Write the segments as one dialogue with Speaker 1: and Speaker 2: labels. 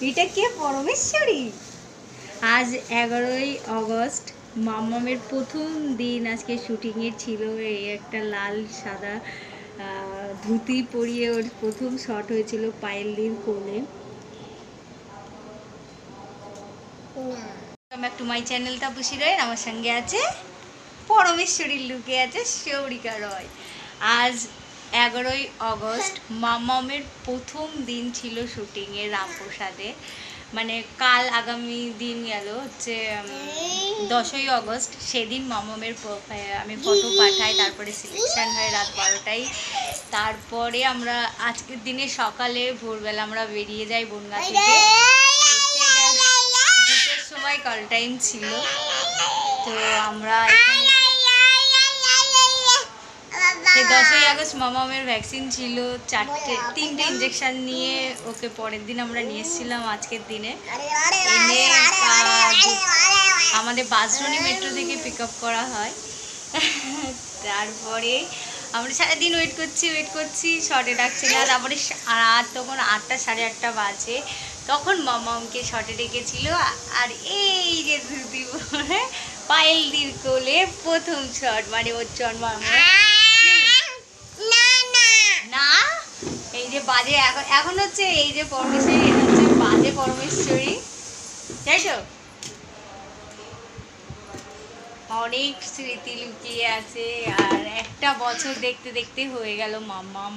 Speaker 1: এটা কে পরমেশ্বরী? আজ 11ই আগস্ট, মাম্মামের প্রথম দিন আজকে শুটিংয়ের ছিল। এই একটা লাল সাদা ধুতি পরিয়ে ওর প্রথম শট হয়েছিল পায়েলদির কোলে। Back to my channel Tapasi Roy. আমার সঙ্গে আছে পরমেশ্বরীর লুকে আছে শৌরিকা রয়। আজ 11ই আগস্ট, মাম্মামের প্রথম দিন ছিল শুটিংয়ে রামপ্রসাদে। মানে কাল আগামী দিন গেল হচ্ছে 10ই আগস্ট। সেদিন মাম্মামের আমি ফটো পাঠাই, তারপরে সিলেকশান হয় রাত 12টায়। তারপরে আমরা আজকের দিনে সকালে ভোরবেলা আমরা বেরিয়ে যাই বনগাঁ থেকে। 2টোর সময় কল টাইম ছিল। তো আমরা 10ই আগস্ট মামামের ভ্যাকসিন ছিল, 3টে ইঞ্জেকশন নিয়ে ওকে পরের দিন আমরা নিয়ে এসেছিলাম আজকের দিনে। এনে আমাদের বাসরণী মেট্রো থেকে পিক আপ করা হয়। তারপরে আমরা সারাদিন ওয়েট করছি শর্টে ডাকছে না। তারপরে রাত তখন 8টা, 8:30 বাজে, তখন মামামকে শর্টে ডেকেছিল। আর এই যে ধুতি পরে পায়েলদির কোলে প্রথম শট, মানে ওর জন্ম না। এই যে বাজে এখন হচ্ছে এই যে পরমেশ্বরী, এটা হচ্ছে বাজে পরমেশ্বরী, তাই তো? অনেক স্মৃতি লুকিয়ে আছে। আর একটা বছর দেখতে দেখতে হয়ে গেল মাম্মাম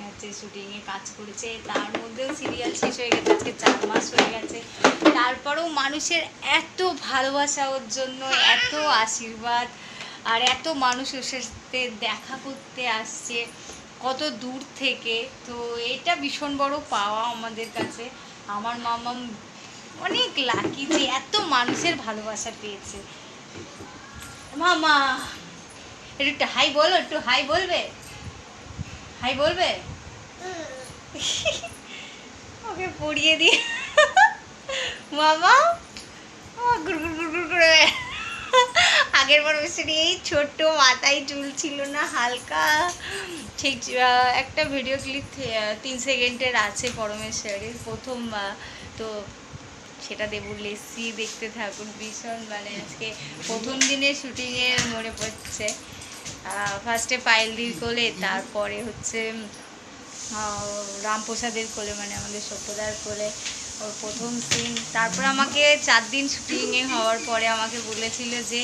Speaker 1: হচ্ছে শুটিংয়ে কাজ করেছে। তার মধ্যেও সিরিয়াল শেষ হয়ে গেছে, আজকে 4 মাস হয়ে গেছে। তারপরেও মানুষের এত ভালোবাসা ওর জন্য, এত আশীর্বাদ, আর এত মানুষ ওর সাথে দেখা করতে আসছে কত দূর থেকে। তো এটা ভীষণ বড় পাওয়া আমাদের কাছে। আমার মাম্মাম অনেক লাকি যে এত মানুষের ভালোবাসা পেয়েছে। মামা একটু হাই বলো, একটু হাই বলবে, হাই বলবে? ওকে পড়িয়ে দিয়ে মামা গুড় গুড় গুড় গুড় করে। আগের বার বছরই এই ছোট্ট মাথায় চুল ছিল না, হালকা। ঠিক একটা ভিডিও ক্লিপ 3 সেকেন্ডের আছে পরমেশ্বরীর প্রথম, তো সেটা দেবো লেসি, দেখতে থাকুন। ভীষণ মানে আজকে প্রথম দিনের শুটিংয়ে মনে পড়ছে। ফার্স্টে পায়েলদির কোলে, তারপরে হচ্ছে রামপ্রসাদের কোলে, মানে আমাদের সত্যদার কোলে ওর প্রথম সিন। তারপর আমাকে 4 দিন শুটিংয়ে হওয়ার পরে আমাকে বলেছিল যে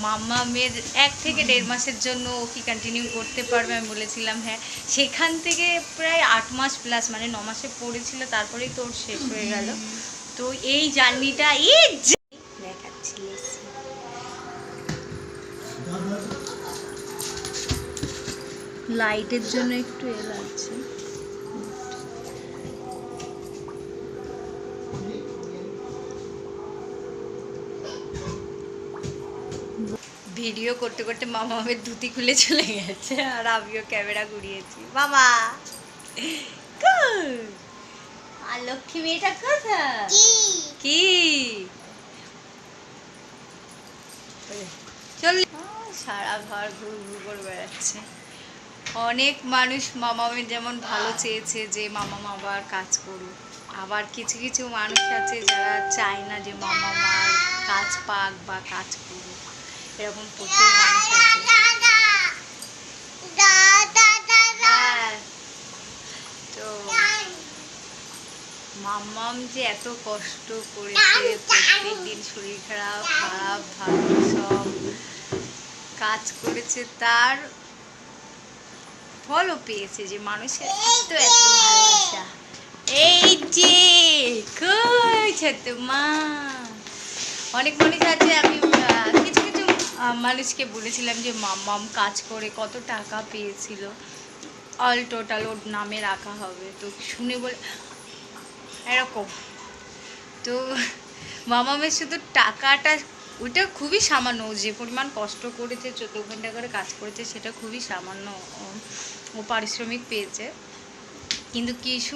Speaker 1: মাম্মামের 1 থেকে 1.5 মাসের জন্য ও কি কন্টিনিউ করতে পারবে। আমি বলেছিলাম হ্যাঁ। সেখান থেকে প্রায় 8 মাস প্লাস, মানে 9 মাসে পড়েছিল, তারপরেই তোর শেষ হয়ে গেল। তো এই জার্নিটা দেখাচ্ছি। লাইটের জন্য একটু লাগছে। ভিডিও করতে করতে মামামের ধুতি খুলে চলে গেছে, আর আমিও ক্যামেরা ঘুরিয়েছি। বাবা আর লক্ষ্মী মেয়েটা কোথায়? কি চল, সারা ঘর ঘুর ঘুর করে বেড়াচ্ছে। অনেক মানুষ মামামের যেমন ভালো চেয়েছে যে মামাম আবার কাজ করুক, আবার কিছু কিছু মানুষ আছে যারা চায় না যে মামাম আর কাজ পাক বা কাজ করুক। এরকম প্রচুর মানুষ আছে। তো মাম্মাম যে এত কষ্ট করেছে, প্রত্যেক দিন শরীর খারাপ ভালো সব কাজ করেছে, তার ফলও পেয়েছে যে মানুষের এত এত ভালোবাসা। এই যে মা অনেক মানুষ আছে। আমি কিছু কিছু মানুষকে বলেছিলাম যে মাম্মাম কাজ করে কত টাকা পেয়েছিল, অল টোটাল ওর নামে রাখা হবে। তো শুনে বলে এরকম, তো মামামের শুধু টাকাটা ওইটা খুবই সামান্য, যে পরিমাণ কষ্ট করেছে, 14 ঘন্টা করে কাজ করেছে, সেটা খুবই সামান্য ও পারিশ্রমিক পেয়েছে। কিন্তু কিছু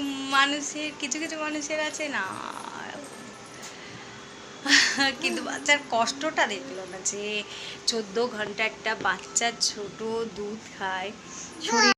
Speaker 1: কিছু মানুষের আছে না, কিন্তু বাচ্চার কষ্টটা দেখলো না, যে 14 ঘন্টা একটা বাচ্চা ছোট দুধ খায়, শরীর